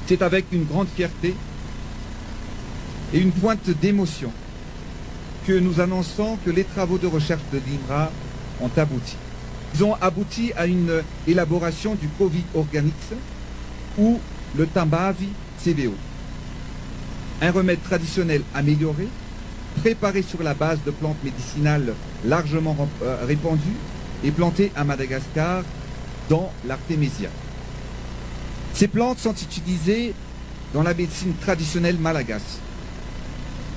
C'est avec une grande fierté et une pointe d'émotion que nous annonçons que les travaux de recherche de l'INRA ont abouti. Ils ont abouti à une élaboration du Covid Organics ou le Tambavi CVO. Un remède traditionnel amélioré, préparé sur la base de plantes médicinales largement répandues et plantées à Madagascar dans l'Artémisia. Ces plantes sont utilisées dans la médecine traditionnelle malagasse.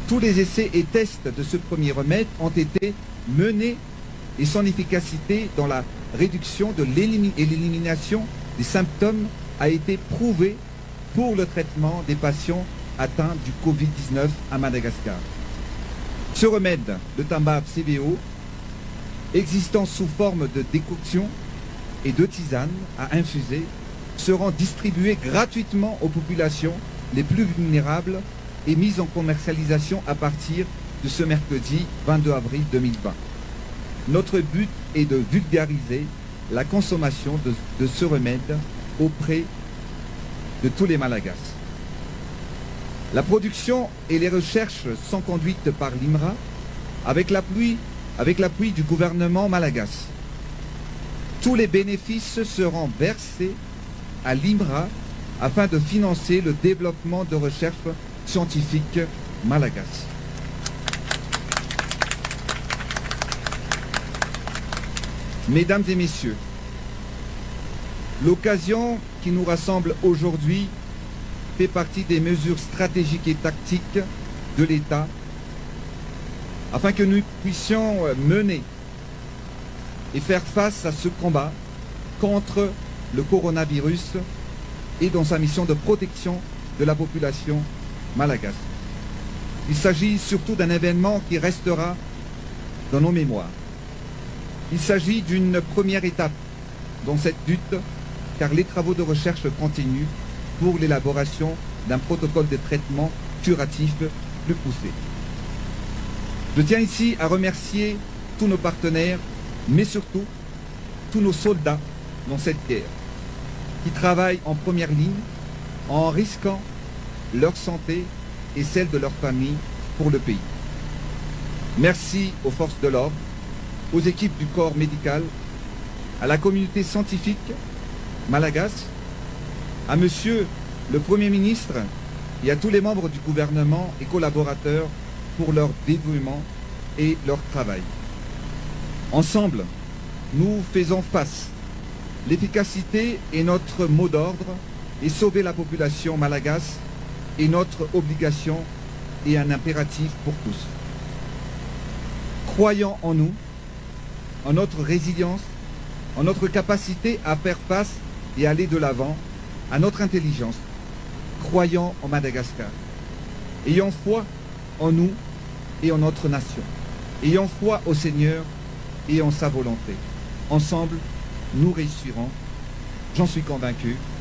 Tous les essais et tests de ce premier remède ont été menés et son efficacité dans la réduction et l'élimination des symptômes a été prouvée pour le traitement des patients atteints du Covid-19 à Madagascar. Ce remède, le Tambav CVO, existant sous forme de décoction et de tisane à infuser, seront distribués gratuitement aux populations les plus vulnérables et mis en commercialisation à partir de ce mercredi 22 avril 2020. Notre but est de vulgariser la consommation de ce remède auprès de tous les Malagasy. La production et les recherches sont conduites par l'INRA avec l'appui du gouvernement malagasy. Tous les bénéfices seront versés à l'INRA afin de financer le développement de recherches scientifiques malagasy. Mesdames et messieurs, l'occasion qui nous rassemble aujourd'hui fait partie des mesures stratégiques et tactiques de l'État afin que nous puissions mener et faire face à ce combat contre le coronavirus et dans sa mission de protection de la population malagasy. Il s'agit surtout d'un événement qui restera dans nos mémoires. Il s'agit d'une première étape dans cette lutte car les travaux de recherche continuent pour l'élaboration d'un protocole de traitement curatif plus poussé. Je tiens ici à remercier tous nos partenaires, mais surtout tous nos soldats dans cette guerre, qui travaillent en première ligne en risquant leur santé et celle de leur famille pour le pays. Merci aux forces de l'ordre, aux équipes du corps médical, à la communauté scientifique malagasy, à Monsieur le Premier ministre et à tous les membres du gouvernement et collaborateurs pour leur dévouement et leur travail. Ensemble, nous faisons face. L'efficacité est notre mot d'ordre et sauver la population malagasy est notre obligation et un impératif pour tous. Croyons en nous, en notre résilience, en notre capacité à faire face et aller de l'avant, à notre intelligence. Croyons en Madagascar. Ayons foi en nous et en notre nation. Ayons foi au Seigneur et en sa volonté. Ensemble, nous réussirons. J'en suis convaincu.